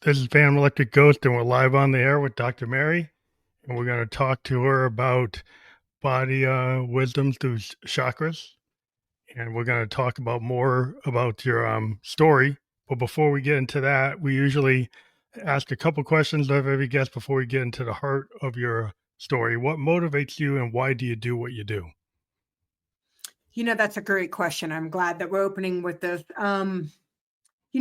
This is Phantom Electric Ghost, and we're live on the air with Dr. Mary, and we're going to talk to her about body wisdom through chakras, and we're going to talk about more about your story. But before we get into that, we usually ask a couple questions of every guest before we get into the heart of your story. What motivates you, and why do you do what you do? That's a great question. I'm glad that we're opening with this.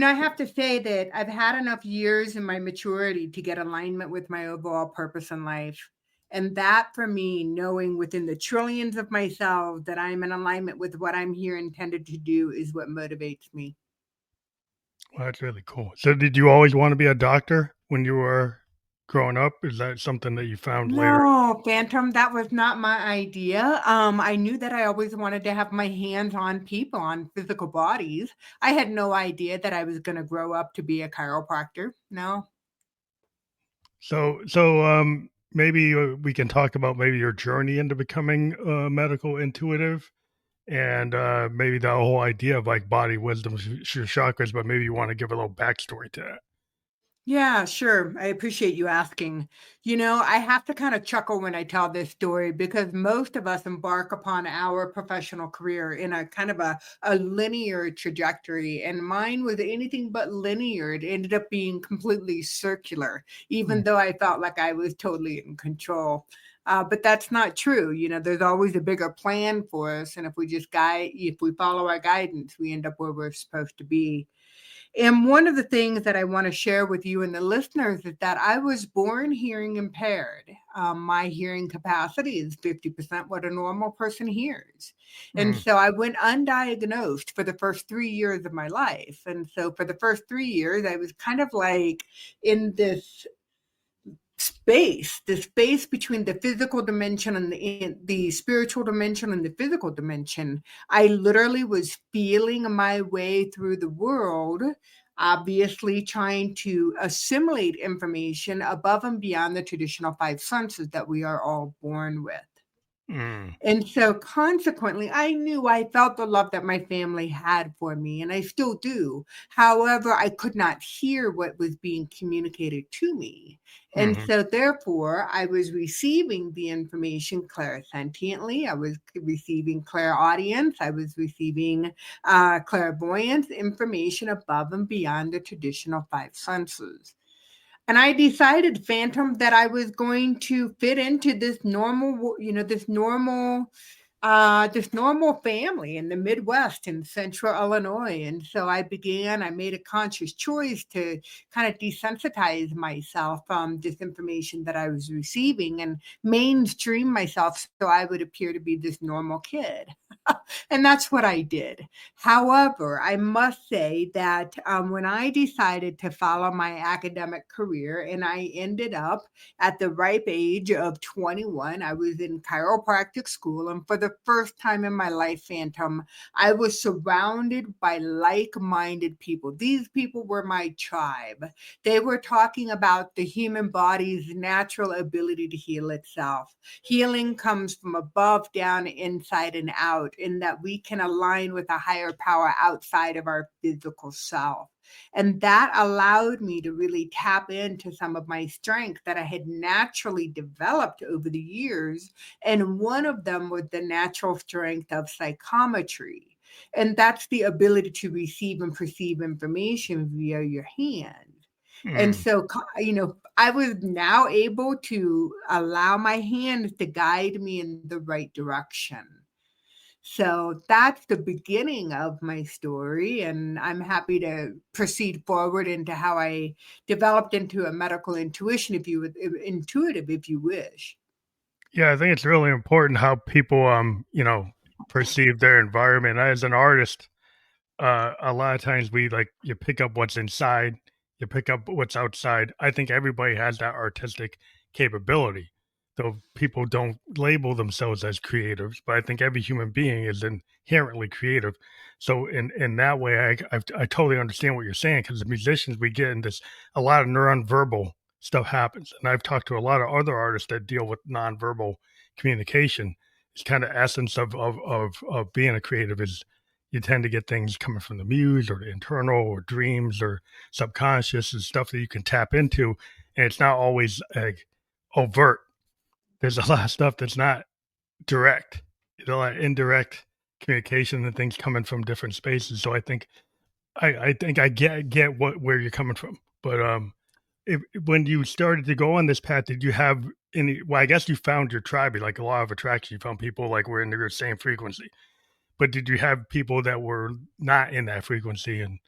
I have to say that I've had enough years in my maturity to get alignment with my overall purpose in life. And that for me, knowing within the trillions of myself that I'm in alignment with what I'm here intended to do is what motivates me. Well, that's really cool. So, did you always want to be a doctor when you were growing up? Is that something that you found later? No, Phantom, that was not my idea. I knew that I always wanted to have my hands on people, on physical bodies. I had no idea that I was going to grow up to be a chiropractor. No. So maybe we can talk about maybe your journey into becoming medical intuitive, and maybe the whole idea of like body wisdom, chakras. But maybe you want to give a little backstory to that. Yeah, sure. I appreciate you asking. I have to kind of chuckle when I tell this story because most of us embark upon our professional career in a kind of a linear trajectory. And mine was anything but linear. It ended up being completely circular, Mm. even though I felt like I was totally in control. But that's not true. There's always a bigger plan for us. And if we follow our guidance, we end up where we're supposed to be. And one of the things that I want to share with you and the listeners is that I was born hearing impaired. My hearing capacity is 50% what a normal person hears. And Mm. so I went undiagnosed for the first 3 years of my life. And so for the first 3 years, I was kind of like in the space between the physical dimension and the spiritual dimension and the physical dimension. I literally was feeling my way through the world, obviously trying to assimilate information above and beyond the traditional five senses that we are all born with. Mm. And so consequently, I knew I felt the love that my family had for me, and I still do. However, I could not hear what was being communicated to me. And Mm. so therefore, I was receiving the information clairsentiently. I was receiving clairaudience. I was receiving clairvoyance information above and beyond the traditional five senses. And I decided, Phantom, that I was going to fit into this normal family in the Midwest in central Illinois. And so I made a conscious choice to kind of desensitize myself from this information that I was receiving and mainstream myself so I would appear to be this normal kid. And that's what I did. However, I must say that when I decided to follow my academic career and I ended up at the ripe age of 21, I was in chiropractic school. And for the first time in my life, Phantom, I was surrounded by like minded people. These people were my tribe. They were talking about the human body's natural ability to heal itself. Healing comes from above, down, inside, and out, in that we can align with a higher power outside of our physical self. And that allowed me to really tap into some of my strength that I had naturally developed over the years. And one of them was the natural strength of psychometry. And that's the ability to receive and perceive information via your hand. And Mm. so, I was now able to allow my hands to guide me in the right direction. So that's the beginning of my story. And I'm happy to proceed forward into how I developed into a medical intuition, intuitive, if you wish. Yeah, I think it's really important how people perceive their environment. As an artist, a lot of times you pick up what's inside, you pick up what's outside. I think everybody has that artistic capability, though people don't label themselves as creatives. But I think every human being is inherently creative. So in that way, I totally understand what you're saying, because the musicians, we get in this, a lot of nonverbal stuff happens, and I've talked to a lot of other artists that deal with nonverbal communication. It's kind of essence of being a creative is you tend to get things coming from the muse or the internal or dreams or subconscious and stuff that you can tap into. And it's not always like overt. There's a lot of stuff that's not direct, a lot of indirect communication and things coming from different spaces. So I think I get where you're coming from. But when you started to go on this path, did you have any? Well, I guess you found your tribe, like a law of attraction. You found people like were in your same frequency. But did you have people that were not in that frequency and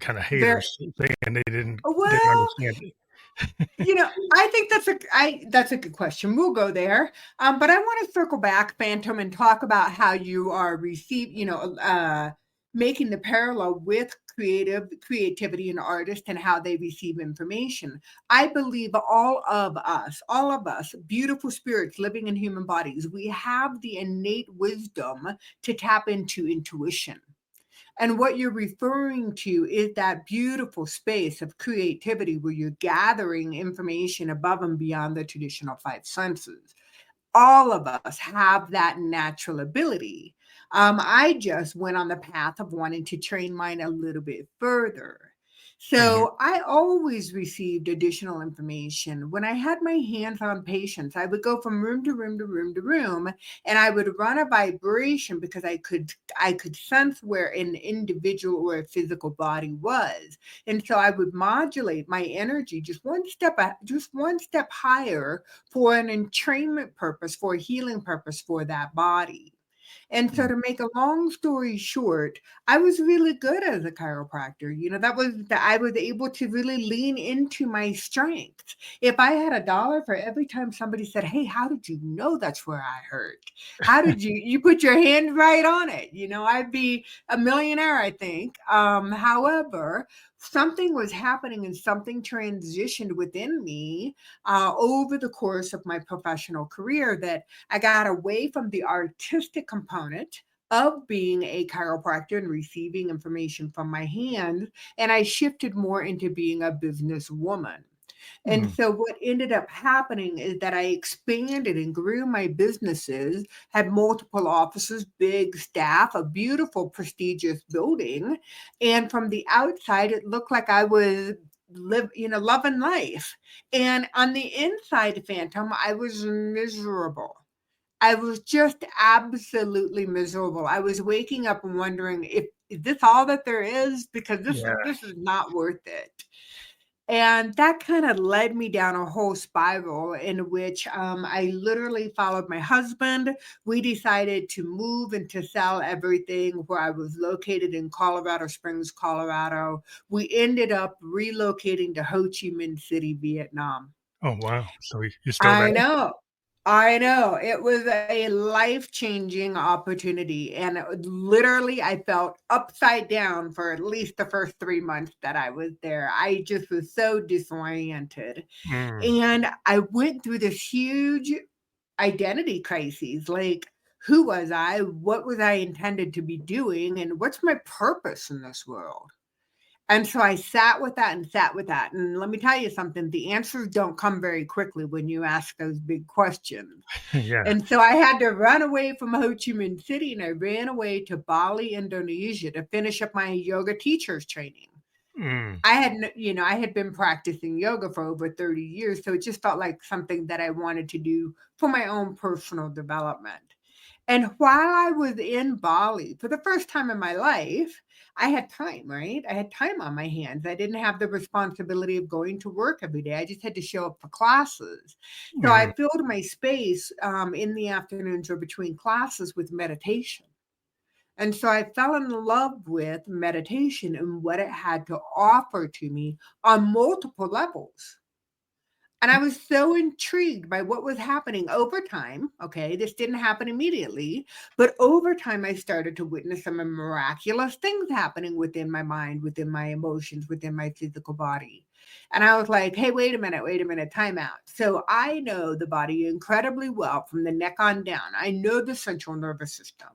kind of There, haters saying they didn't well, understand it? I think that's a good question. We'll go there. But I want to circle back, Phantom, and talk about how you are making the parallel with creativity and artists and how they receive information. I believe all of us, beautiful spirits living in human bodies, we have the innate wisdom to tap into intuition. And what you're referring to is that beautiful space of creativity where you're gathering information above and beyond the traditional five senses. All of us have that natural ability. I just went on the path of wanting to train mine a little bit further. Mhm. So I always received additional information. When I had my hands on patients, I would go from room to room to room to room, and I would run a vibration because I could sense where an individual or a physical body was. And so I would modulate my energy just one step higher for an entrainment purpose, for a healing purpose for that body. And so Mm. to make a long story short, I was really good as a chiropractor. I was able to really lean into my strengths. If I had a dollar for every time somebody said, "Hey, how did you know that's where I hurt? How did you put your hand right on it?" I'd be a millionaire, I think. However, something was happening and something transitioned within me over the course of my professional career that I got away from the artistic component of being a chiropractor and receiving information from my hands, and I shifted more into being a businesswoman. And Mm. so what ended up happening is that I expanded and grew my businesses, had multiple offices, big staff, a beautiful, prestigious building. And from the outside, it looked like I was loving life. And on the inside, Phantom, I was miserable. I was just absolutely miserable. I was waking up and wondering if is this all that there is? Because this Yeah. this is not worth it. And that kind of led me down a whole spiral in which I literally followed my husband. We decided to move and to sell everything where I was located in Colorado Springs, Colorado. We ended up relocating to Ho Chi Minh City, Vietnam. Oh wow. So you're still there? I know. I know. It was a life-changing opportunity, and literally, I felt upside down for at least the first 3 months that I was there. I just was so disoriented, Mm. and I went through this huge identity crises, like, who was I? What was I intended to be doing? And what's my purpose in this world? And so I sat with that and sat with that. And let me tell you something, the answers don't come very quickly when you ask those big questions. Yeah. And so I had to run away from Ho Chi Minh City and I ran away to Bali, Indonesia to finish up my yoga teacher's training. Mm. I had been practicing yoga for over 30 years. So it just felt like something that I wanted to do for my own personal development. And while I was in Bali for the first time in my life, I had time, right? I had time on my hands. I didn't have the responsibility of going to work every day. I just had to show up for classes. So Mhm. I filled my space in the afternoons or between classes with meditation. And so I fell in love with meditation and what it had to offer to me on multiple levels. And I was so intrigued by what was happening over time. Okay, this didn't happen immediately, but over time, I started to witness some miraculous things happening within my mind, within my emotions, within my physical body. And I was like, hey, wait a minute, time out. So I know the body incredibly well from the neck on down. I know the central nervous system.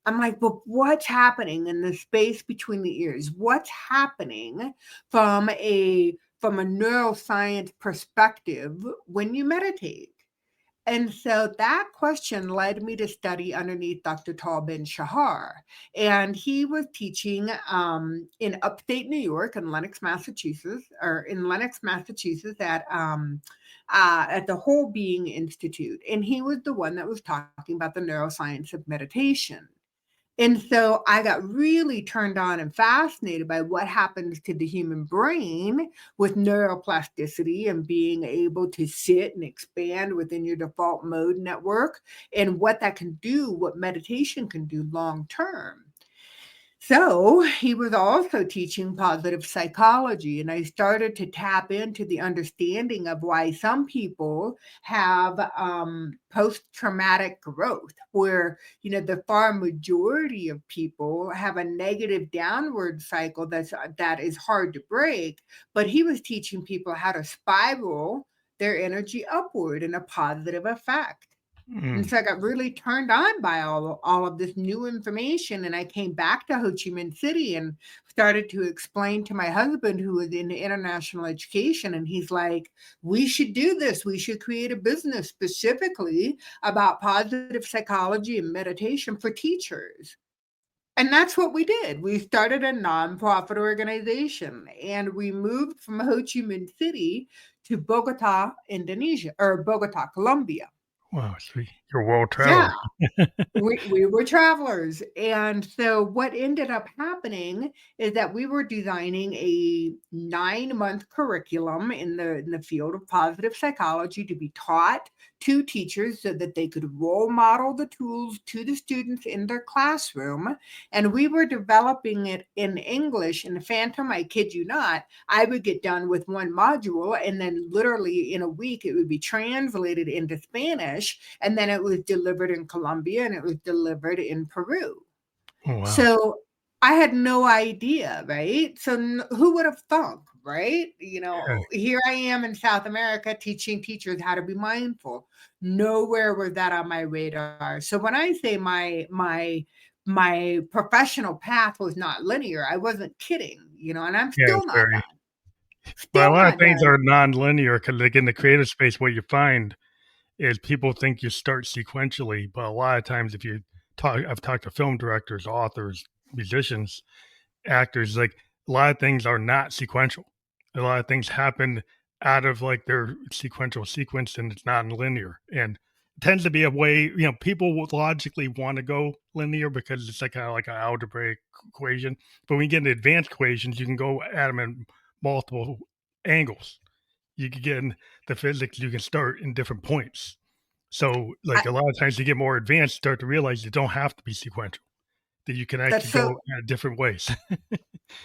I'm like, but what's happening in the space between the ears? What's happening from a neuroscience perspective when you meditate? And so that question led me to study underneath Dr. Tal Ben Shahar. And he was teaching in upstate New York in Lennox, Massachusetts, at the Wholebeing Institute. And he was the one that was talking about the neuroscience of meditation. And so I got really turned on and fascinated by what happens to the human brain with neuroplasticity and being able to sit and expand within your default mode network and what that can do, what meditation can do long term. So he was also teaching positive psychology, and I started to tap into the understanding of why some people have post-traumatic growth, where the far majority of people have a negative downward cycle that is hard to break. But he was teaching people how to spiral their energy upward in a positive effect. And Mm. so I got really turned on by all of this new information. And I came back to Ho Chi Minh City and started to explain to my husband, who was in international education. And he's like, we should do this. We should create a business specifically about positive psychology and meditation for teachers. And that's what we did. We started a nonprofit organization and we moved from Ho Chi Minh City to Bogota, Indonesia, or Bogota, Colombia. Wow, so you're a world Yeah. traveler. We were travelers. And so what ended up happening is that we were designing a 9-month curriculum in the field of positive psychology to be taught to teachers so that they could role model the tools to the students in their classroom. And we were developing it in English. And Phantom, I kid you not, I would get done with one module and then literally in a week it would be translated into Spanish, and then it was delivered in Colombia and it was delivered in Peru. Oh, wow. So I had no idea, right? So who would have thunk, right? Yeah, Here I am in South America teaching teachers how to be mindful. Nowhere was that on my radar. So when I say my professional path was not linear, I wasn't kidding, and I'm yeah, still it's not very done. well, a Still lot of not things done. are non-linear because, like, in the creative space, what you find is people think you start sequentially, but a lot of times if you I've talked to film directors, authors, musicians, actors, like, a lot of things are not sequential. A lot of things happen out of, like, their sequential sequence, and it's not linear, and it tends to be a way people would logically wanna go linear because it's, like, kinda like an algebraic equation, but when you get into advanced equations, you can go at them in multiple angles. You can get in the physics, you can start in different points. So, I, like, a lot of times you get more advanced, start to realize you don't have to be sequential, that you can that's actually so go, different ways.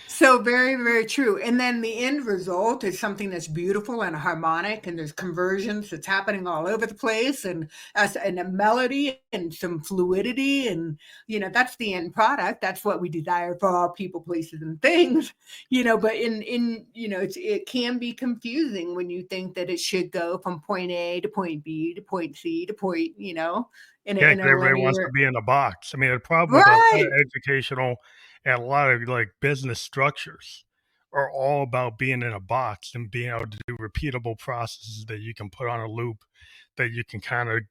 So very, very true. And then the end result is something that's beautiful and harmonic, and there's conversions that's happening all over the place, and a melody and some fluidity, and that's the end product. That's what we desire for all people, places, and things. But it can be confusing when you think that it should go from point A to point B to point C to point, in a, Yeah, in 'cause a everybody wants to linear. be in a box. I mean, the problem with a lot of Right. educational and a lot of, like, business structures are all about being in a box and being able to do repeatable processes that you can put on a loop, that you can kind of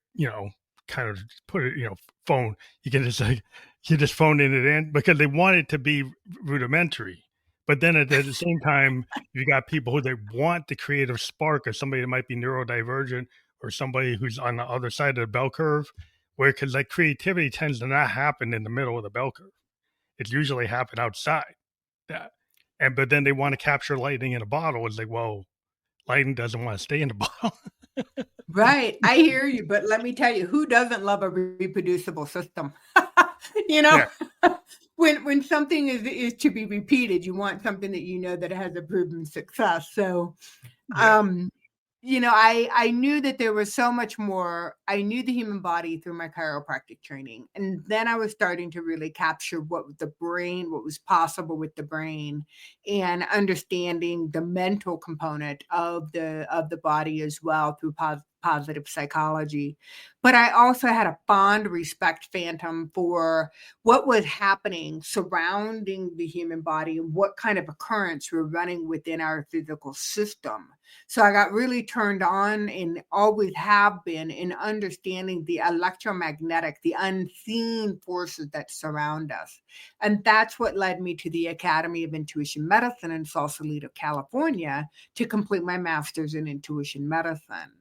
put it, phone you can just, like you just phoning it in because they want it to be rudimentary. But then at the same time, you got people who they want the creative spark of somebody that might be neurodivergent or somebody who's on the other side of the bell curve, where because like creativity tends to not happen in the middle of the bell curve. It's usually happen outside that. And but then they want to capture lightning in a bottle. It's like, well, lightning doesn't want to stay in the bottle. Right, I hear you, but let me tell you, who doesn't love a reproducible system? You know? Yeah, When something is to be repeated, you want something that that has a proven success, so, yeah. um, I knew that there was so much more. I knew the human body through my chiropractic training, and then I was starting to really capture what was possible with the brain, and understanding the mental component of the body as well through positive psychology. But I also had a fond respect, Phantom, for what was happening surrounding the human body and what kind of occurrence we're running within our physical system. So I got really turned on and always have been in understanding the electromagnetic, the unseen forces that surround us. And that's what led me to the Academy of Intuition Medicine in Sausalito, California, to complete my master's in intuition medicine.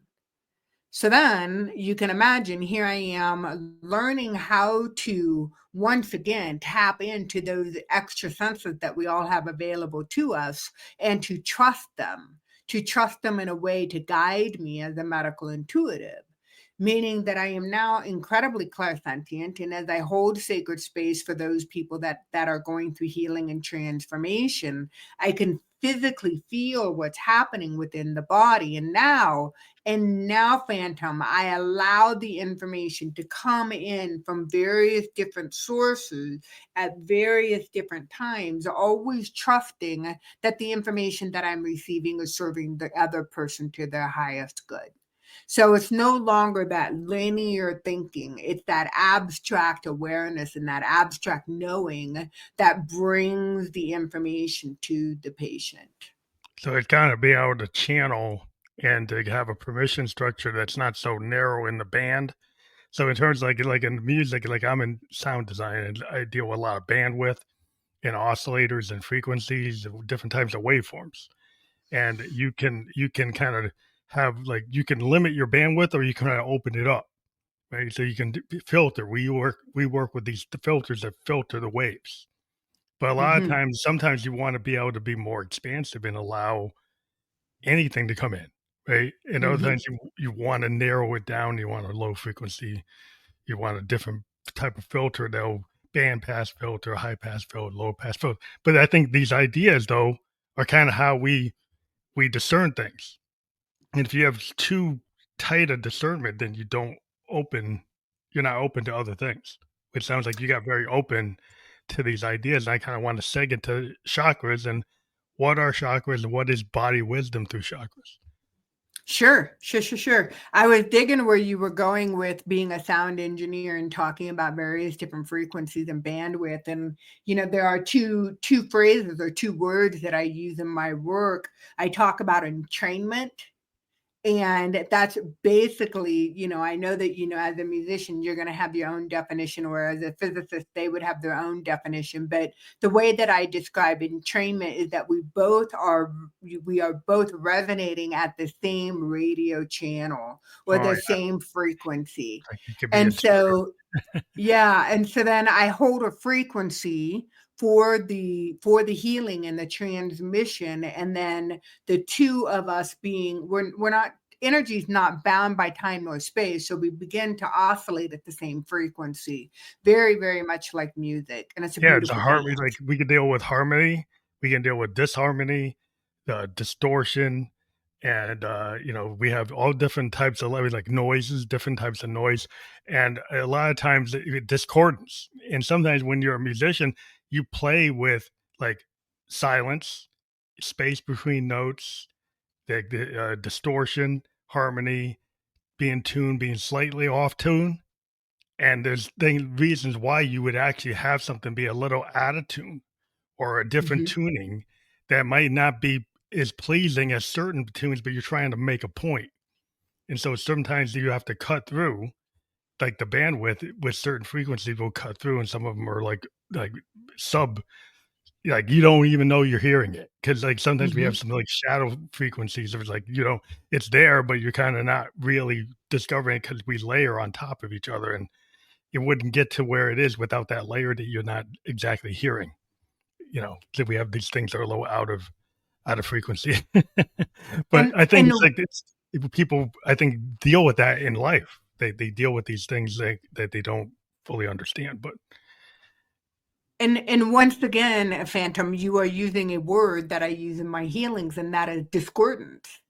So then you can imagine here I am learning how to once again tap into those extra senses that we all have available to us and to trust them in a way to guide me as a medical intuitive. Meaning that I am now incredibly clairsentient, and as I hold sacred space for those people that are going through healing and transformation, I can physically feel what's happening within the body. And now, Phantom, I allow the information to come in from various different sources at various different times, always trusting that the information that I'm receiving is serving the other person to their highest good. So it's no longer that linear thinking. It's that abstract awareness and that abstract knowing that brings the information to the patient. So it kind of be able to channel and to have a permission structure that's not so narrow in the band. So in terms like in music, like I'm in sound design and I deal with a lot of bandwidth and oscillators and frequencies, different types of waveforms. And you can kind of have like you can limit your bandwidth or you can kind of open it up, right? So you can filter. We work with these filters that filter the waves. But a lot of Mhm. times, sometimes you want to be able to be more expansive and allow anything to come in, right? And other Mhm. times you want to narrow it down. You want a low frequency. You want a different type of filter, though, band pass filter, high pass filter, low pass filter. But I think these ideas, though, are kind of how we discern things. And if you have too tight a discernment, then you're not open to other things. It sounds like you got very open to these ideas. I kind of want to seg into chakras and what are chakras and what is body wisdom through chakras. Sure. I was digging where you were going with being a sound engineer and talking about various different frequencies and bandwidth. And there are two phrases or two words that I use in my work. I talk about entrainment. And that's basically, I know that, as a musician, you're going to have your own definition, or as a physicist, they would have their own definition. But the way that I describe entrainment is that we are both resonating at the same radio channel or Oh, the yeah, same frequency. like you could be And enchanted. so yeah, and so then I hold a frequency for the healing and the transmission, and then the two of us being we're not energy's not bound by time nor space, so we begin to oscillate at the same frequency, very, very much like music, and it's a Yeah, it's a beautiful harmony. Like dance. we can deal with harmony, we can deal with disharmony, distortion, and we have all different types of like noises, different types of noise, and a lot of times discordance. And sometimes when you're a musician, you play with like silence, space between notes, the distortion, harmony, being tuned, being slightly off tune. And there's reasons why you would actually have something be a little out of tune or a different Mhm, tuning that might not be as pleasing as certain tunes, but you're trying to make a point. And so sometimes you have to cut through, like the bandwidth with certain frequencies will cut through, and some of them are like sub, like you don't even know you're hearing it because like sometimes we have mhm. some like shadow frequencies. It's like it's there, but you're kind of not really discovering it because we layer on top of each other, and it wouldn't get to where it is without that layer that you're not exactly hearing. So we have these things that are a little out of frequency. But And I think and it's like people I think deal with that in life. They deal with these things that they don't fully understand. But and once again, Phantom, you are using a word that I use in my healings, and that is discordance.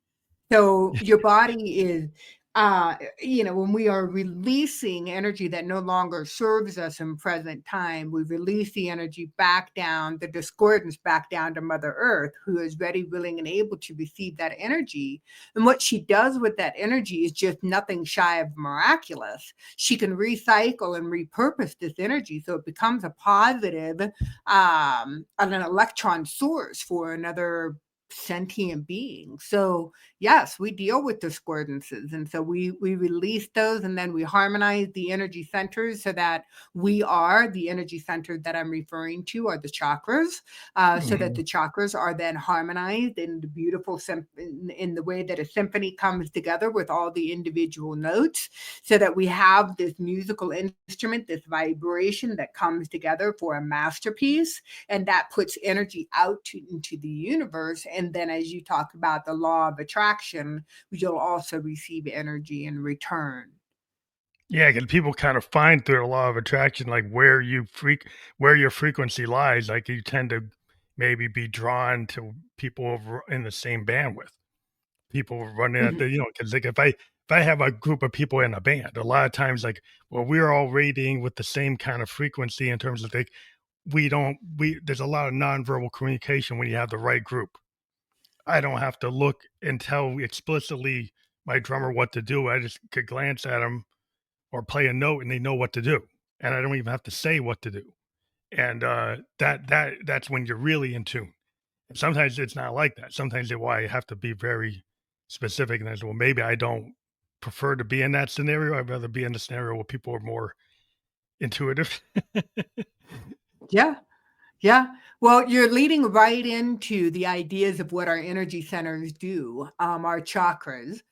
So your body is when we are releasing energy that no longer serves us in present time, we release the energy back down, the discordance back down to Mother Earth, who is ready, willing, and able to receive that energy. And what she does with that energy is just nothing shy of miraculous. She can recycle and repurpose this energy so it becomes a positive, an electron source for another sentient being. So yes, we deal with discordances, and so we release those, and then we harmonize the energy centers so that we are the energy center that I'm referring to are the chakras, so that Mhm. the chakras are then harmonized in the beautiful in the way that a symphony comes together with all the individual notes, so that we have this musical instrument, this vibration that comes together for a masterpiece, and that puts energy out into the universe. And then, as you talk about the law of attraction, you'll also receive energy in return. Yeah, because people kind of find through the law of attraction, like, where your frequency lies, like, you tend to maybe be drawn to people in the same bandwidth. People running at Mhm. the because like, if I have a group of people in a band, a lot of times, like, well, we're all radiating with the same kind of frequency in terms of, like, we there's a lot of nonverbal communication when you have the right group. I don't have to look and tell explicitly my drummer what to do. I just could glance at them or play a note and they know what to do. And I don't even have to say what to do. And that's when you're really in tune. And sometimes it's not like that. Sometimes it why you have to be very specific and as well, maybe I don't prefer to be in that scenario. I'd rather be in the scenario where people are more intuitive. Yeah. Yeah. Well, you're leading right into the ideas of what our energy centers do, our chakras.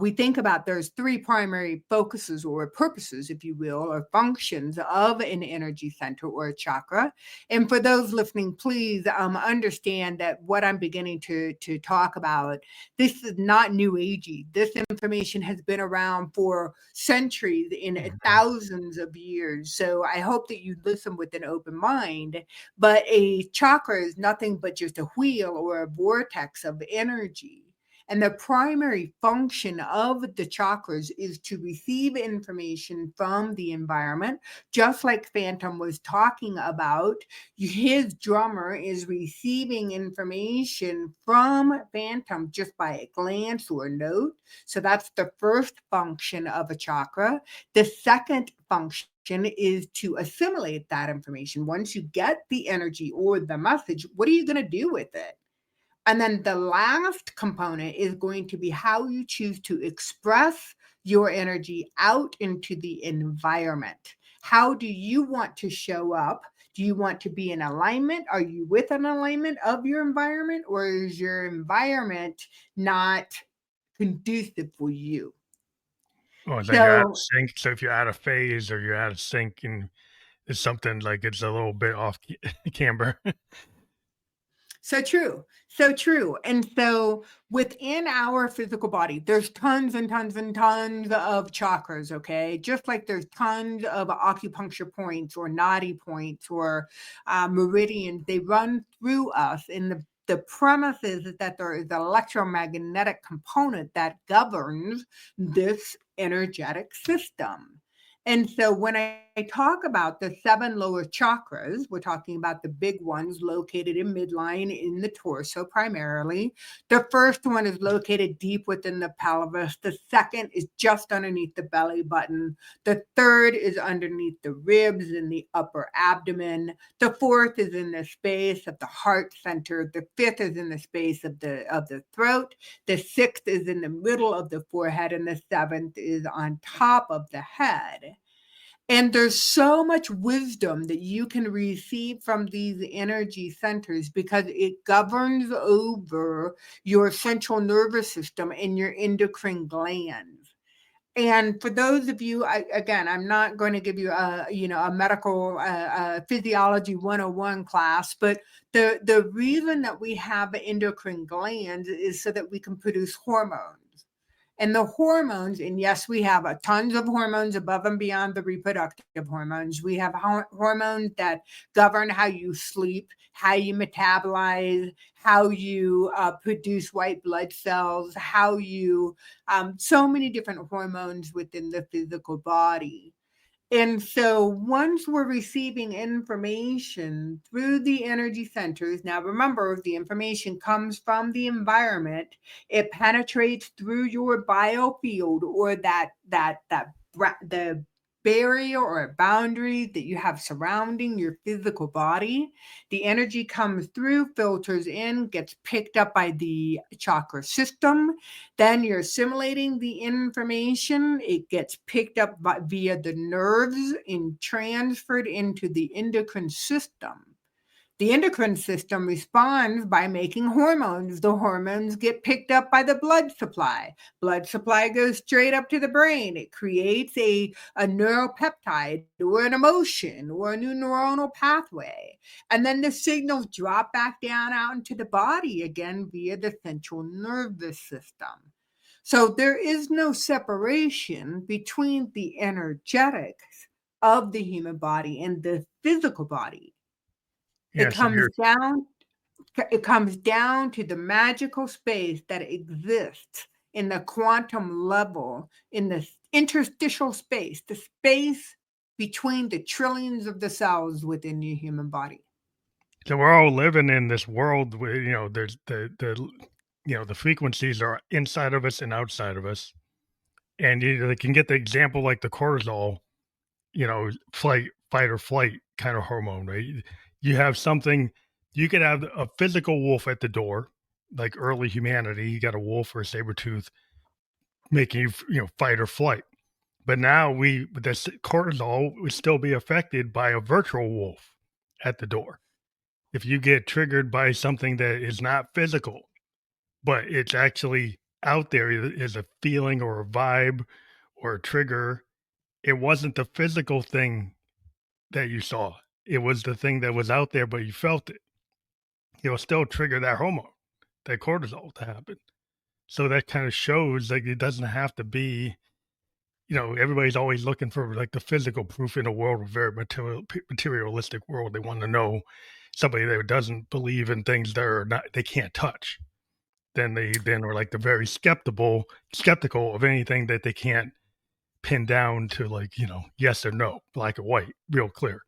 We think about there's three primary focuses or purposes, if you will, or functions of an energy center or a chakra. And for those listening, please understand that what I'm beginning to talk about, this is not new agey. This information has been around for centuries in Mhm. thousands of years. So I hope that you listen with an open mind, but a chakra is nothing but just a wheel or a vortex of energy. And the primary function of the chakras is to receive information from the environment, just like Phantom was talking about. His drummer is receiving information from Phantom just by a glance or a note. So that's the first function of a chakra. The second function is to assimilate that information. Once you get the energy or the message, what are you going to do with it? And then the last component is going to be how you choose to express your energy out into the environment. How do you want to show up? Do you want to be in alignment? Are you with an alignment of your environment, or is your environment not conducive for you? Or then you're out of So, sync. So if you're out of phase or you're out of sync and it's something like it's a little bit off camber. so true. So true. And so within our physical body, there's tons and tons and tons of chakras, okay? Just like there's tons of acupuncture points or nadi points or meridians, they run through us. And the premise is that there is an electromagnetic component that governs this energetic system. And so when I talk about the seven lower chakras, we're talking about the big ones located in midline in the torso primarily. The first one is located deep within the pelvis. The second is just underneath the belly button. The third is underneath the ribs in the upper abdomen. The fourth is in the space of the heart center. The fifth is in the space of the throat. The sixth is in the middle of the forehead, and the seventh is on top of the head. And there's so much wisdom that you can receive from these energy centers because it governs over your central nervous system and your endocrine glands. And for those of you, again, I'm not going to give you a medical physiology 101 class, but the reason that we have endocrine glands is so that we can produce hormones. And the hormones, and yes, we have tons of hormones above and beyond the reproductive hormones. We have hormones that govern how you sleep, how you metabolize, how you produce white blood cells, how you, so many different hormones within the physical body. And so once we're receiving information through the energy centers, now remember the information comes from the environment, it penetrates through your biofield or the barrier or boundary that you have surrounding your physical body. The energy comes through, filters in, gets picked up by the chakra system. Then you're assimilating the information. It gets picked up via the nerves and transferred into the endocrine system. The endocrine system responds by making hormones. The hormones get picked up by the blood supply. Blood supply goes straight up to the brain. It creates a neuropeptide or an emotion or a new neuronal pathway. And then the signals drop back down out into the body again via the central nervous system. So there is no separation between the energetics of the human body and the physical body. Yeah. So It comes down to the magical space that exists in the quantum level, in the interstitial space, the space between the trillions of the cells within your human body. So we're all living in this world where, there's the frequencies are inside of us and outside of us. And they can get the example like the cortisol, fight or flight kind of hormone, right? You have something, you could have a physical wolf at the door, like early humanity. You got a wolf or a saber tooth making you, fight or flight. But now this cortisol would still be affected by a virtual wolf at the door. If you get triggered by something that is not physical, but it's actually out there, is a feeling or a vibe or a trigger, it wasn't the physical thing that you saw. It was the thing that was out there, but you felt it. It'll still trigger that hormone, that cortisol to happen. So that kind of shows like it doesn't have to be, everybody's always looking for like the physical proof in a world, a very materialistic world. They want to know somebody that doesn't believe in things that are not, they can't touch. Then are like the very skeptical of anything that they can't pin down to like, yes or no, black or white, real clear.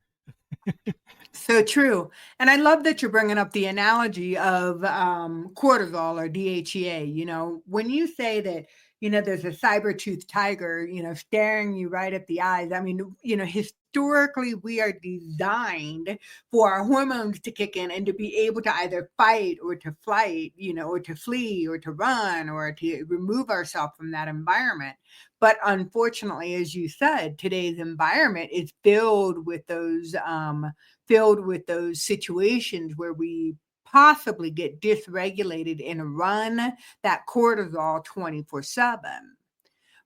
So true. And I love that you're bringing up the analogy of cortisol or DHEA. When you say that, there's a saber-toothed tiger, staring you right at the eyes. I mean, historically, we are designed for our hormones to kick in and to be able to either fight or to flight, or to flee or to run or to remove ourselves from that environment. But unfortunately, as you said, today's environment is filled with those situations where we possibly get dysregulated and run that cortisol 24/7.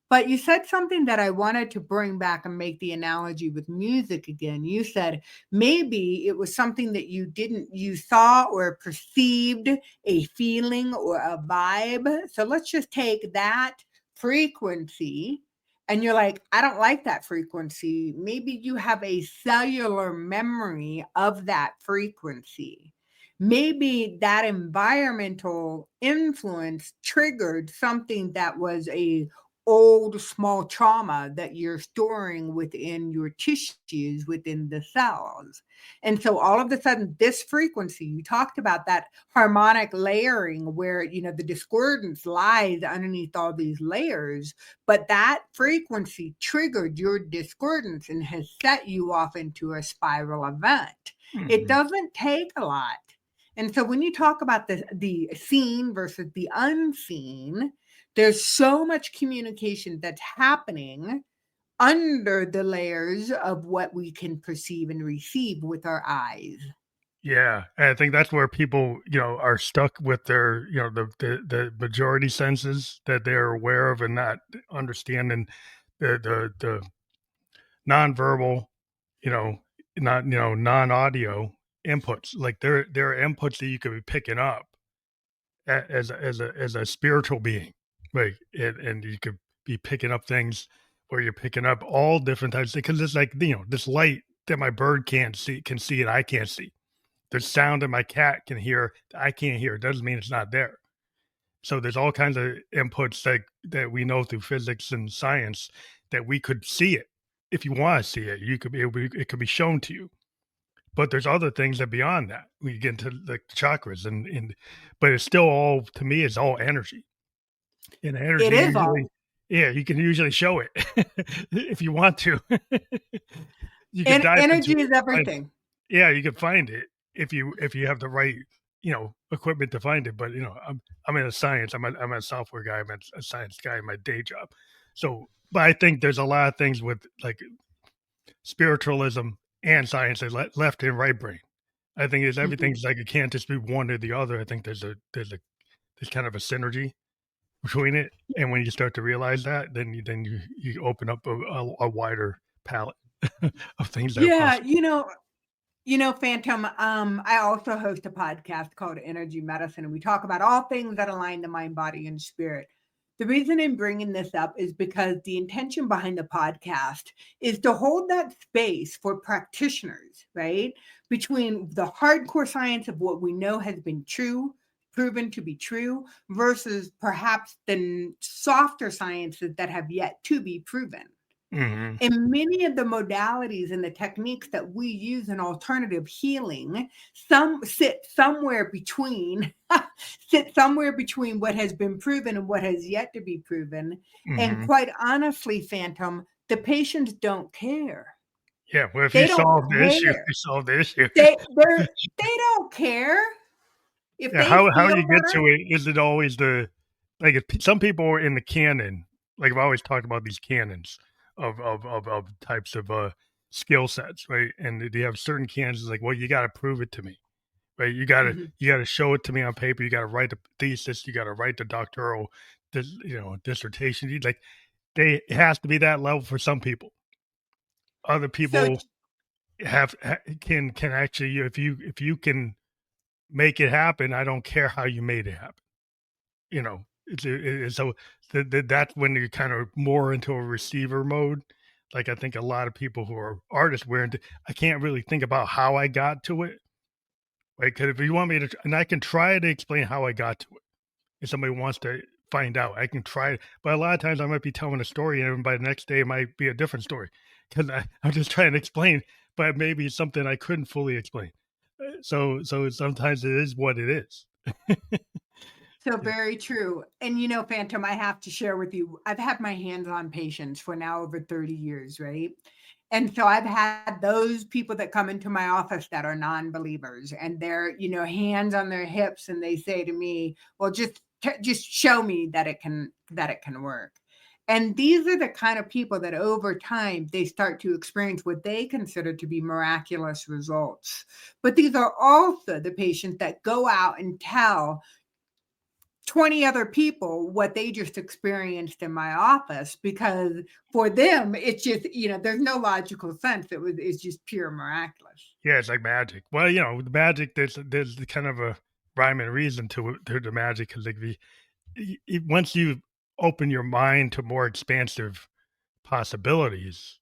But you said something that I wanted to bring back and make the analogy with music again. You said maybe it was something that you saw or perceived a feeling or a vibe. So let's just take that frequency and you're like, I don't like that frequency. Maybe you have a cellular memory of that frequency. Maybe that environmental influence triggered something that was a old small trauma that you're storing within your tissues within the cells. And so all of a sudden this frequency, you talked about that harmonic layering where the discordance lies underneath all these layers, but that frequency triggered your discordance and has set you off into a spiral event. It doesn't take a lot. And so when you talk about the seen versus the unseen, there's so much communication that's happening under the layers of what we can perceive and receive with our eyes. Yeah, and I think that's where people, are stuck with their, the majority senses that they're aware of and not understanding the nonverbal, not non-audio inputs. Like there are inputs that you could be picking up as a spiritual being. Right, and you could be picking up things where you're picking up all different types because it's like, this light that my bird can't see can see and I can't see. The sound that my cat can hear that I can't hear. It doesn't mean it's not there. So there's all kinds of inputs that we know through physics and science that we could see it. If you wanna see it, you could be able it could be shown to you. But there's other things that beyond that. We get into, like, the chakras and but it's still all to me, it's all energy. And It energy is usually all. yeah, you can usually show it if you want to. You could And dive into energy it is and find it. everything. Yeah, you can find it if you have the right, equipment to find it, but, I'm in a science, I'm a software guy, I'm a science guy in my day job. So but I think there's a lot of things with, like, spiritualism and science, there's left and right brain. I think it's Mhm. everything's like it can't just be one or the other. I think there's kind of a synergy between it, and when you start to realize that, then you open up a wider palette of things that are Yeah, possible. Phantom, I also host a podcast called Energy Medicine, and we talk about all things that align the mind, body, and spirit. The reason I'm bringing this up is because the intention behind the podcast is to hold that space for practitioners, right? Between the hardcore science of what we know has been true, proven to be true, versus perhaps the softer sciences that have yet to be proven. Mhm. And many of the modalities and the techniques that we use in alternative healing, some sit somewhere between sit somewhere between what has been proven and what has yet to be proven. And Mhm. quite honestly, Phantom, the patients don't care. Yeah, well, if you They don't solve the issue, care. you solve the issue. They don't care if Yeah, they how feel you get better. to it, is it always like, if some people are in the canon, like, I've always talked about these canons of types of, skill sets, right? And they have certain canons, it's like, "Well, you gotta prove it to me." Right? Mhm. You gotta show it to me on paper. You gotta write the thesis. You gotta write the doctoral, dissertation. You like it has to be that level for some people. Other So people can actually if you can make it happen. I don't care how you made it happen. So that's when you're kind of more into a receiver mode. Like I think a lot of people who are artists, where I can't really think about how I got to it. Right? Because if you want me to, and I can try to explain how I got to it if somebody wants to find out, I can try it. But a lot of times I might be telling a story, and by the next day it might be a different story because I'm just trying to explain, but maybe it's something I couldn't fully explain. So sometimes it is what it is. So very true. And Phantom, I have to share with you, I've had my hands on patients for now over 30 years, right? And so I've had those people that come into my office that are non-believers and they're, hands on their hips and they say to me, "Well, just show me that it can work." And these are the kind of people that over time they start to experience what they consider to be miraculous results. But these are also the patients that go out and tell 20 other people what they just experienced in my office because for them it's just there's no logical sense. It's just pure miraculous. Yeah, it's like magic. Well, the magic there's the kind of a rhyme and reason to the magic because like once you open your mind to more expansive possibilities,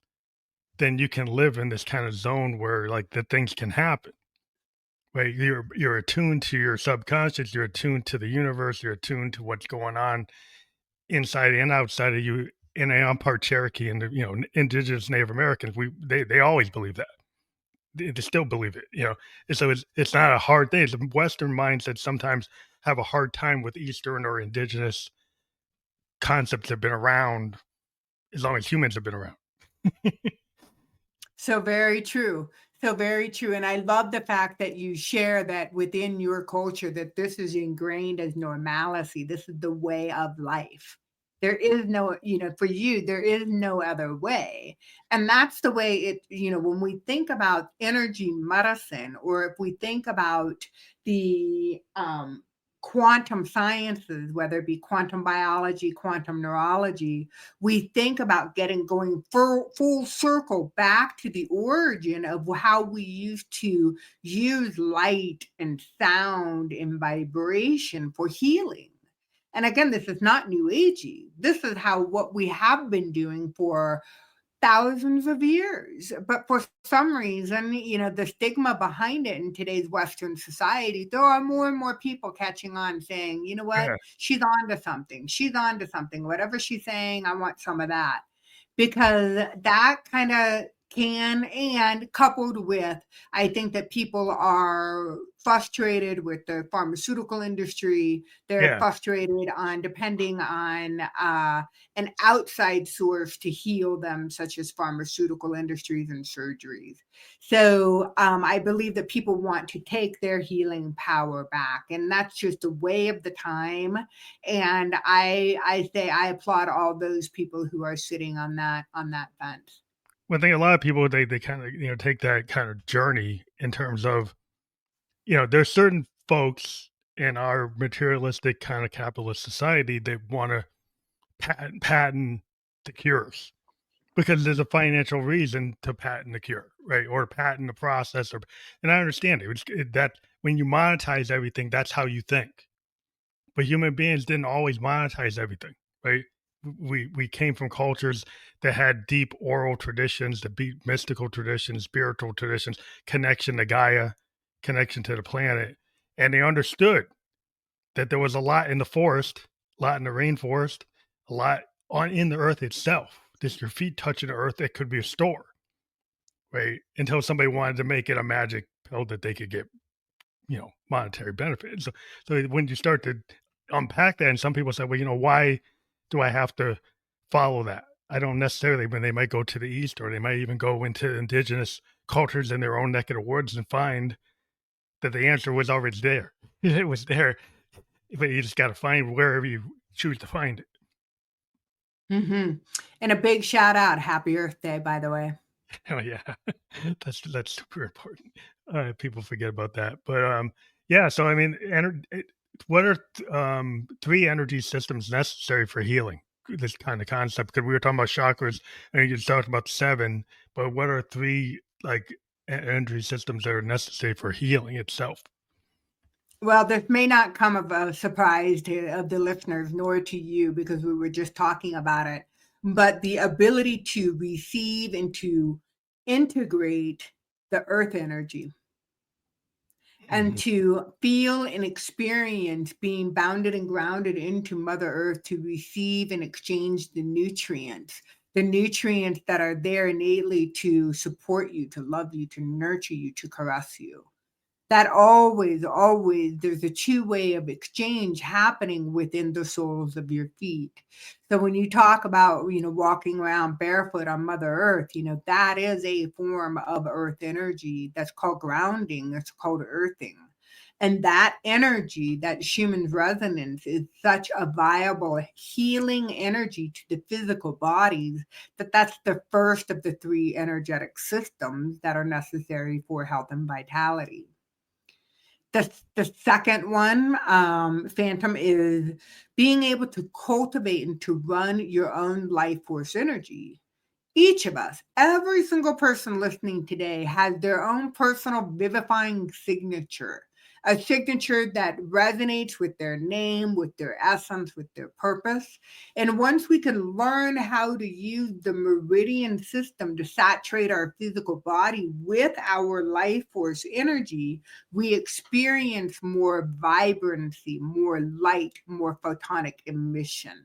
then you can live in this kind of zone where like the things can happen. Right? You're attuned to your subconscious, you're attuned to the universe, you're attuned to what's going on inside and outside of you. And I'm part Cherokee and indigenous Native Americans. They always believe that. They still believe it, And so it's not a hard thing. It's a Western mindset sometimes have a hard time with Eastern or indigenous concepts that have been around as long as humans have been around. So very true. So very true. And I love the fact that you share that within your culture that this is ingrained as normalcy. This is the way of life. There is no, for you, there is no other way. And that's the way when we think about energy medicine, or if we think about the quantum sciences, whether it be quantum biology, quantum neurology, we think about going full circle back to the origin of how we used to use light and sound and vibration for healing. And again, this is not new agey. This is how what we have been doing for thousands of years. But for some reason, the stigma behind it in today's Western society, there are more and more people catching on saying, you know what, Yeah, she's on to something. She's on to something. Whatever she's saying, I want some of that. Because that kind of can, and coupled with, I think that people are frustrated with the pharmaceutical industry. They're yeah. frustrated on depending on an outside source to heal them, such as pharmaceutical industries and surgeries. So I believe that people want to take their healing power back, and that's just a way of the time. And I say I applaud all those people who are sitting on that fence. Well, I think a lot of people they kind of take that kind of journey in terms of there's certain folks in our materialistic kind of capitalist society that want to patent the cures because there's a financial reason to patent the cure, right? Or patent the process, and I understand it. That when you monetize everything, that's how you think. But human beings didn't always monetize everything, right? We came from cultures that had deep oral traditions, the deep mystical traditions, spiritual traditions, connection to Gaia, connection to the planet, and they understood that there was a lot in the forest, a lot in the rainforest, a lot on in the earth itself. Just your feet touching the earth, it could be a store, right? Until somebody wanted to make it a magic pill that they could get monetary benefits. So when you start to unpack that, and some people say, well, why do I have to follow that? I don't necessarily. When they might go to the east, or they might even go into indigenous cultures in their own neck of the woods and find that the answer was already there. It was there, but you just got to find wherever you choose to find it. Hmm. And a big shout out, Happy Earth Day, by the way. Oh yeah, that's super important. People forget about that, but yeah. So I mean, what are three energy systems necessary for healing? This kind of concept, because we were talking about chakras, and you talked about seven, but what are three like energy systems that are necessary for healing itself? Well, this may not come of a surprise to of the listeners, nor to you, because we were just talking about it. But the ability to receive and to integrate the earth energy, and Mhm. to feel and experience being bounded and grounded into Mother Earth to receive and exchange the nutrients that are there innately to support you, to love you, to nurture you, to caress you. That always, there's a two-way of exchange happening within the soles of your feet. So when you talk about, walking around barefoot on Mother Earth, that is a form of earth energy that's called grounding, it's called earthing. And that energy, that human resonance, is such a viable healing energy to the physical bodies that that's the first of the three energetic systems that are necessary for health and vitality. The second one, Phantom, is being able to cultivate and to run your own life force energy. Each of us, every single person listening today, has their own personal vivifying signature, a signature that resonates with their name, with their essence, with their purpose. And once we can learn how to use the meridian system to saturate our physical body with our life force energy, we experience more vibrancy, more light, more photonic emission.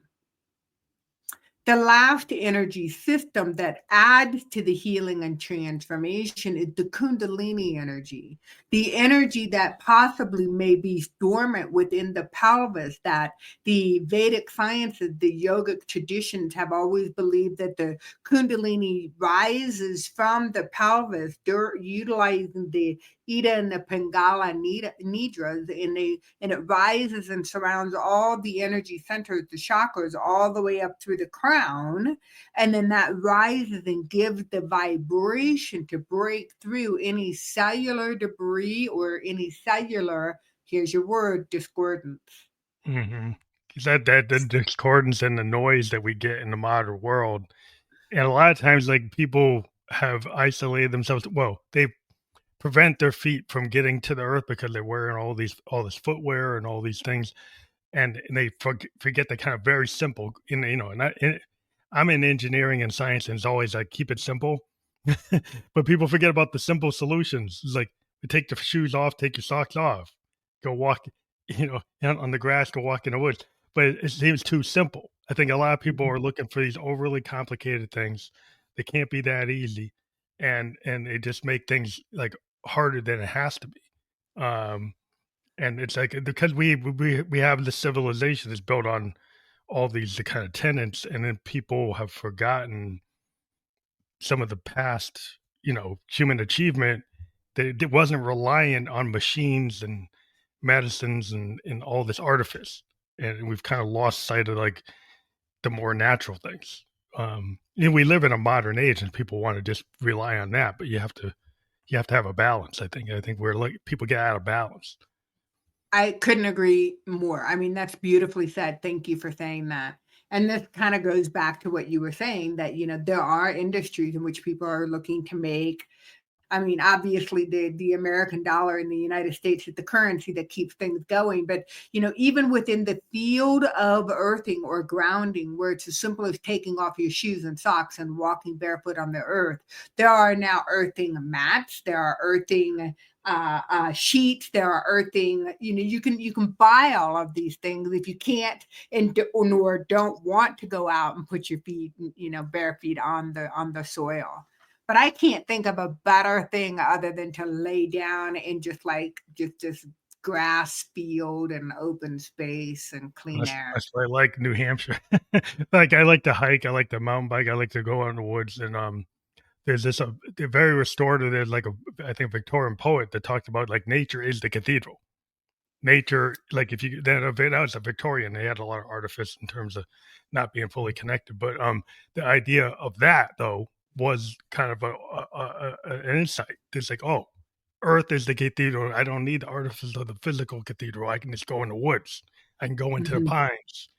The last energy system that adds to the healing and transformation is the Kundalini energy, the energy that possibly may be dormant within the pelvis, that the Vedic sciences, the yogic traditions have always believed that the Kundalini rises from the pelvis, utilizing the Ida and the Pingala nidras, and it rises and surrounds all the energy centers, the chakras, all the way up through the crown. And then that rises and gives the vibration to break through any cellular debris or any cellular, here's your word, discordance. Mm-hmm. That the discordance and the noise that we get in the modern world, and a lot of times, like people have isolated themselves. Well, they prevent their feet from getting to the earth because they're wearing all this footwear and all these things. and they forget the kind of very simple, I'm in engineering and science, and it's always like keep it simple, but people forget about the simple solutions. It's like take the shoes off, take your socks off, go walk, out on the grass, go walk in the woods. But it seems too simple. I think a lot of people Mhm. are looking for these overly complicated things. They can't be that easy, and they just make things like harder than it has to be. Um, and it's like because we have the civilization that's built on all these the kind of tenets, and then people have forgotten some of the past, human achievement that it wasn't reliant on machines and medicines and all this artifice. And we've kind of lost sight of like the more natural things. We live in a modern age and people want to just rely on that, but you have to have a balance. I think we're like people get out of balance. I couldn't agree more. I mean, that's beautifully said. Thank you for saying that. And this kind of goes back to what you were saying that, there are industries in which people are looking to make. I mean, obviously, the American dollar in the United States is the currency that keeps things going. But even within the field of earthing or grounding, where it's as simple as taking off your shoes and socks and walking barefoot on the earth, there are now earthing mats. There are earthing sheets. There are earthing. You can buy all of these things if you can't nor don't want to go out and put your feet, bare feet on the soil. But I can't think of a better thing other than to lay down in just this grass field and open space and clean air. That's why I like New Hampshire. Like I like to hike, I like to mountain bike, I like to go out in the woods, and there's this they're very restorative. There's like I think Victorian poet that talked about like nature is the cathedral. Nature, like if you then that was a Victorian, they had a lot of artifice in terms of not being fully connected. But the idea of that though was kind of an insight. It's like, oh, Earth is the cathedral. I don't need the artifice of the physical cathedral. I can just go in the woods. I can go into the Mhm. pines.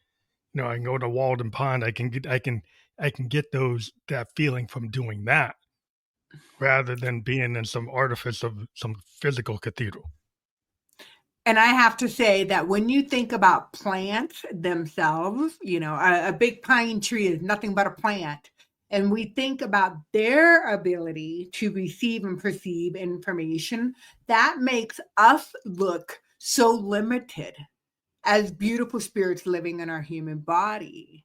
I can go to Walden Pond. I can get that feeling from doing that rather than being in some artifice of some physical cathedral. And I have to say that when you think about plants themselves, a big pine tree is nothing but a plant. And we think about their ability to receive and perceive information, that makes us look so limited as beautiful spirits living in our human body.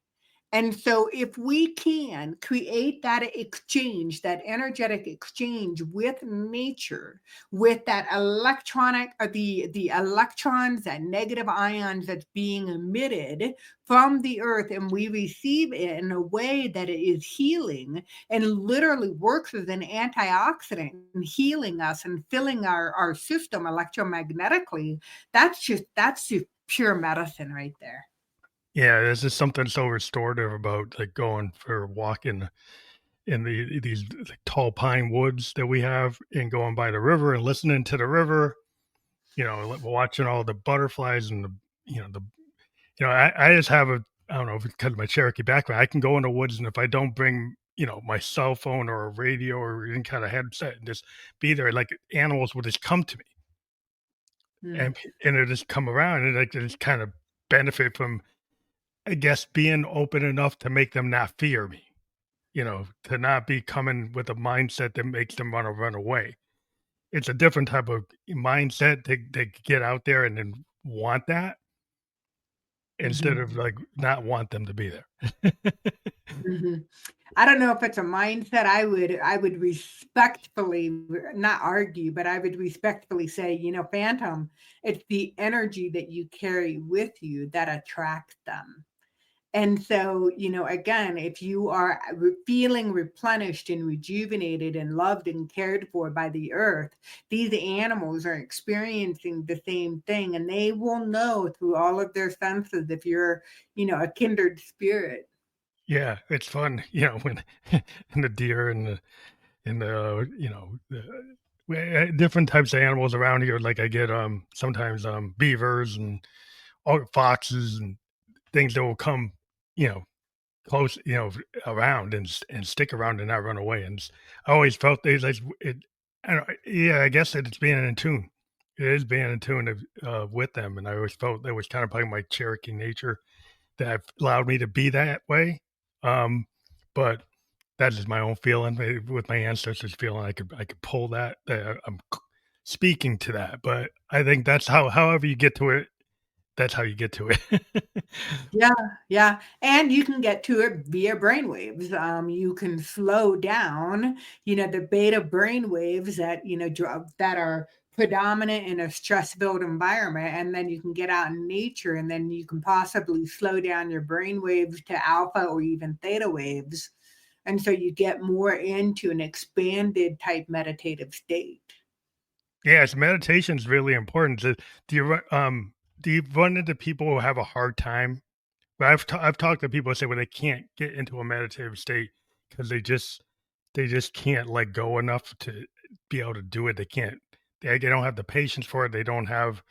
And so, if we can create that exchange, that energetic exchange with nature, with that the electrons, that negative ions that's being emitted from the earth, and we receive it in a way that it is healing and literally works as an antioxidant and healing us and filling our system electromagnetically, that's just pure medicine right there. Yeah, there's just something so restorative about like going for a walk in these like, tall pine woods that we have, and going by the river and listening to the river. Like, watching all the butterflies and the I just have I don't know if it's because of my Cherokee background. I can go in the woods, and if I don't bring my cell phone or a radio or any kind of headset and just be there, like animals will just come to me, Mm. and it'll just come around, and like just kind of benefit from, I guess, being open enough to make them not fear me, to not be coming with a mindset that makes them wanna run away. It's a different type of mindset to get out there and then want that instead Mhm. of, like, not want them to be there. Mhm. I don't know if it's a mindset. I would respectfully not argue, but I would respectfully say, Phantom, it's the energy that you carry with you that attracts them. And so, again, if you are feeling replenished and rejuvenated and loved and cared for by the earth, these animals are experiencing the same thing, and they will know through all of their senses if you're, a kindred spirit. Yeah, it's fun, when and the deer and different types of animals around here, like, I get, sometimes, beavers and all foxes and things that will come, you know, close, around and stick around and not run away, and I always felt they like it I don't yeah, I guess it's being in tune. It is being in tune with them, and I always felt that was kind of part of my Cherokee nature that allowed me to be that way. Um, but that is my own feeling with my ancestors feeling I could pull that. I'm speaking to that, but I think that's however you get to it, that's how you get to it. Yeah, yeah, and you can get to it via brainwaves. You can slow down, the beta brainwaves that, that are predominant in a stress-filled environment, and then you can get out in nature, and then you can possibly slow down your brainwaves to alpha or even theta waves, and so you get more into an expanded type meditative state. Yes, meditation is really important. Do you do you run into people who have a hard time? But I've talked to people who say when they can't get into a meditative state because they just can't let go enough to be able to do it. They don't have the patience for it. They don't have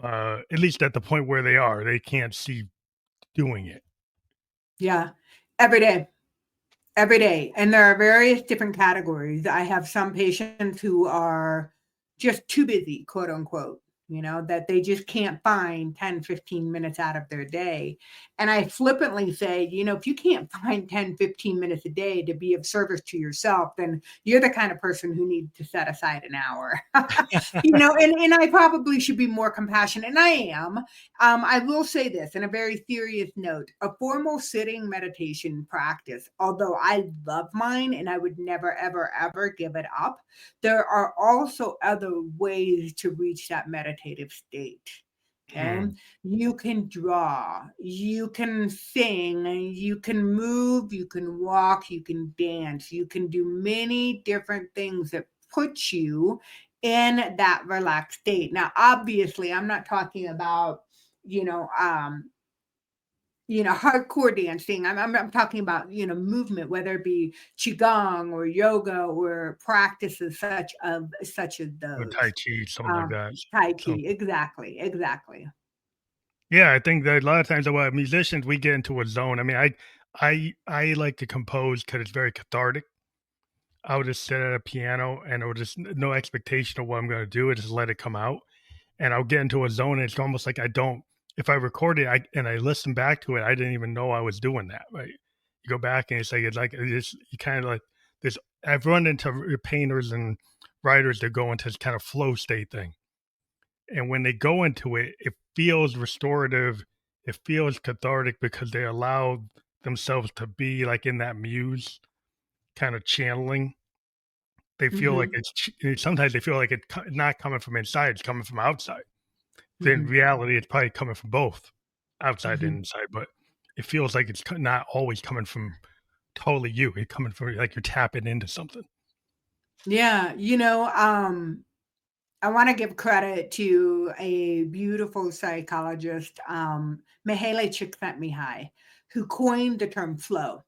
at least at the point where they are, they can't see doing it. Yeah, every day. Every day, and there are various different categories. I have some patients who are just too busy, quote unquote, that they just can't find 10, 15 minutes out of their day. And I flippantly say, if you can't find 10, 15 minutes a day to be of service to yourself, then you're the kind of person who needs to set aside an hour. And I probably should be more compassionate, and I am. I will say this in a very serious note: a formal sitting meditation practice, although I love mine and I would never, ever, ever give it up, there are also other ways to reach that meditative state. Okay. Hmm. You can draw, you can sing, you can move, you can walk, you can dance, you can do many different things that put you in that relaxed state. Now, obviously, I'm not talking about, you know, um, hardcore dancing. I'm talking about, movement, whether it be qigong or yoga or practices such as Or Tai those. Chi, something like Um, that. Tai So Chi, exactly, exactly. yeah, I think that a lot of times what musicians we get into a zone. I mean, I like to compose because it's very cathartic. I would just sit at a piano and it would just no expectation of what I'm going to do. I just let it come out, and I'll get into a zone. And it's almost like I don't. If I record it and I listen back to it, I didn't even know I was doing that. Right? You go back and it's like you kind of like this. I've run into painters and writers that go into this kind of flow state thing, and when they go into it, it feels restorative. It feels cathartic because they allow themselves to be like in that muse kind of channeling. They feel like Mhm, sometimes they feel like it's not coming from inside, it's coming from outside. In mhm, reality, it's probably coming from both outside and mhm. inside, but it feels like it's not always coming from totally you. It's coming from like you're tapping into something. Yeah, I wanna give credit to a beautiful psychologist, Mihaly Csikszentmihalyi, who coined the term flow.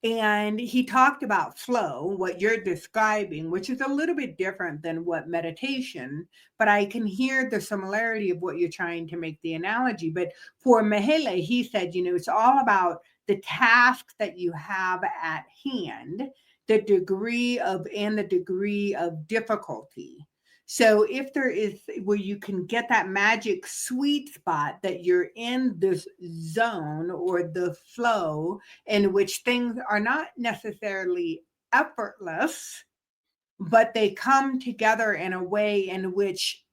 And he talked about flow, what you're describing, which is a little bit different than what meditation, but I can hear the similarity of what you're trying to make the analogy. But for Mahele, he said, it's all about the task that you have at hand, the degree of difficulty. So if there is where you can get that magic sweet spot that you're in this zone or the flow in which things are not necessarily effortless, but they come together in a way in which,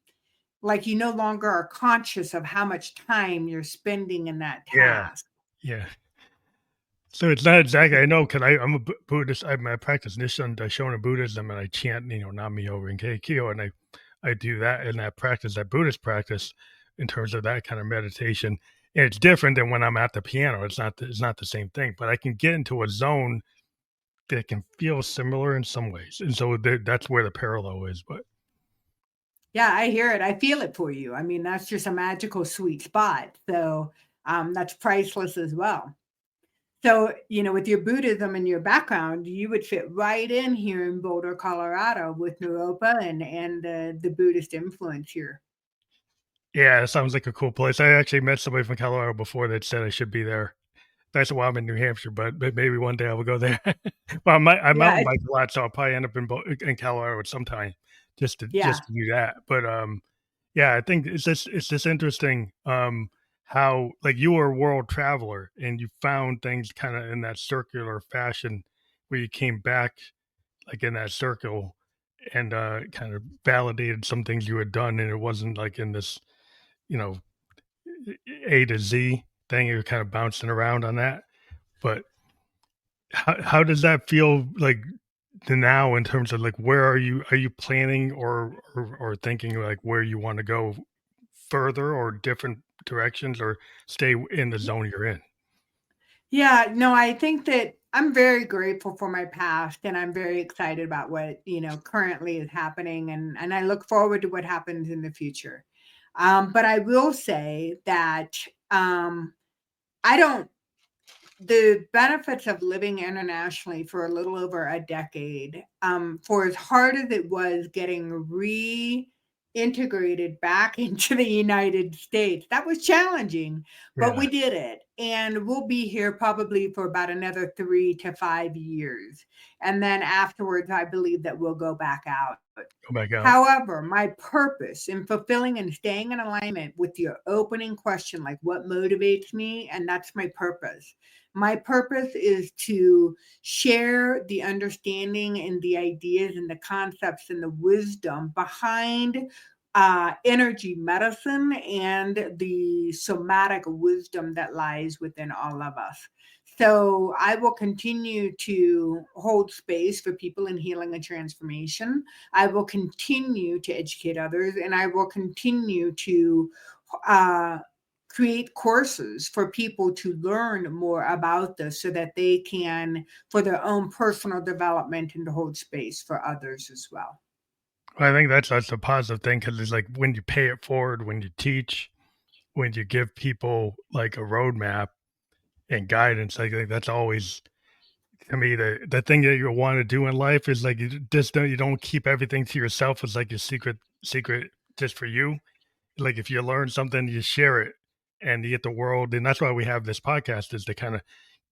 like, you no longer are conscious of how much time you're spending in that Yeah, task. yeah. So it's not exactly I know because I'm a Buddhist. I practice Nishan Daishonin Buddhism, and I chant, Nam-myoho Renge Kyo, and I do that and that practice, that Buddhist practice, in terms of that kind of meditation. And it's different than when I'm at the piano. It's not the same thing, but I can get into a zone that can feel similar in some ways, and so that's where the parallel is. But Yeah, I hear it. I feel it for you. I mean, that's just a magical sweet spot. So that's priceless as well. So, with your Buddhism and your background, you would fit right in here in Boulder, Colorado with Naropa and the Buddhist influence here. yeah, it sounds like a cool place. I actually met somebody from Colorado before that said I should be there. That's why I'm in New Hampshire, but maybe one day I will go there. Well, I Yeah, mountain bike a lot, so I'll probably end up in Colorado at some time just to Yeah. do that. But yeah, I think it's just interesting how like you were a world traveler and you found things kind of in that circular fashion where you came back like in that circle and kind of validated some things you had done, and it wasn't like in this, you know, A to Z thing. You're kind of bouncing around on that. But how does that feel like to now in terms of like where are you planning or thinking like where you want to go further or different directions or stay in the zone you're in? Yeah, no, I think that I'm very grateful for my past and I'm very excited about what, currently is happening and I look forward to what happens in the future. But I will say that um I don't the benefits of living internationally for a little over a decade, for as hard as it was getting reintegrated back into the United States, that was challenging, but Yeah, we did it. And we'll be here probably for about another 3 to 5 years. And then afterwards, I believe that we'll go back out. go back out. However, my purpose in fulfilling and staying in alignment with your opening question, like what motivates me, and that's my purpose. My purpose is to share the understanding and the ideas and the concepts and the wisdom behind energy medicine and the somatic wisdom that lies within all of us. So I will continue to hold space for people in healing and transformation. I will continue to educate others and I will continue to uh, create courses for people to learn more about this so that they can, for their own personal development, and to hold space for others as well. I think that's a positive thing because it's like when you pay it forward, when you teach, when you give people like a roadmap and guidance, I think that's always to me the thing that you want to do in life is like you don't keep everything to yourself. It's like your secret just for you. Like if you learn something, you share it and you get the world. And that's why we have this podcast is to kind of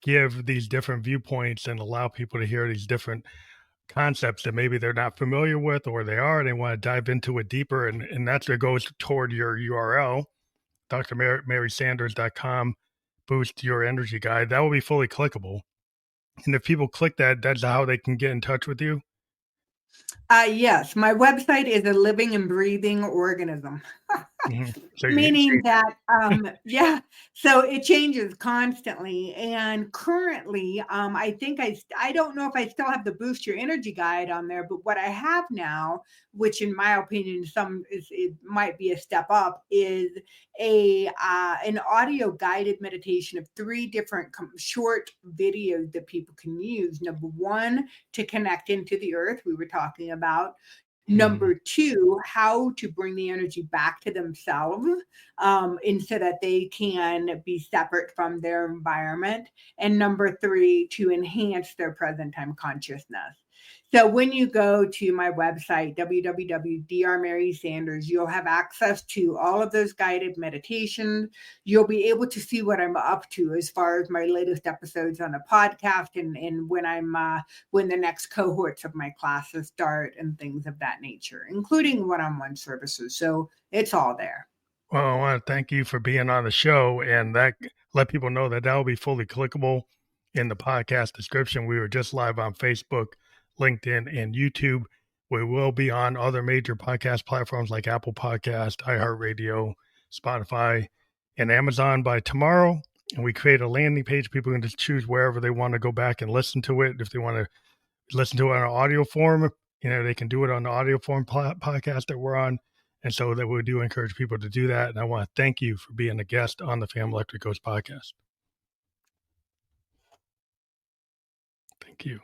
give these different viewpoints and allow people to hear these different concepts that maybe they're not familiar with or they are, and they want to dive into it deeper. And that's what goes toward your URL, drmarysanders.com, boost your energy guide. That will be fully clickable. And if people click that, that's how they can get in touch with you. Yes, my website is a living and breathing organism. So you Meaning see, that, yeah, so it changes constantly. And currently, I think I don't know if I still have the Boost Your Energy guide on there, but what I have now, which in my opinion, it might be a step up, is an audio guided meditation of three different short videos that people can use. Number one, to connect into the earth, we were talking about. mhm. Number two, how to bring the energy back to themselves, and so that they can be separate from their environment. And number three, to enhance their present time consciousness. So when you go to my website, www.drmarysanders, you'll have access to all of those guided meditations. You'll be able to see what I'm up to as far as my latest episodes on the podcast and when the next cohorts of my classes start and things of that nature, including one-on-one services. So it's all there. Well, I want to thank you for being on the show and that let people know that will be fully clickable in the podcast description. We were just live on Facebook, LinkedIn, and YouTube. We will be on other major podcast platforms like Apple Podcast, iHeartRadio, Spotify, and Amazon by tomorrow. And we create a landing page. People can just choose wherever they want to go back and listen to it. If they want to listen to it on audio form, they can do it on the audio form podcast that we're on. And so that we do encourage people to do that. And I want to thank you for being a guest on the Family Electric Coach podcast. Thank you.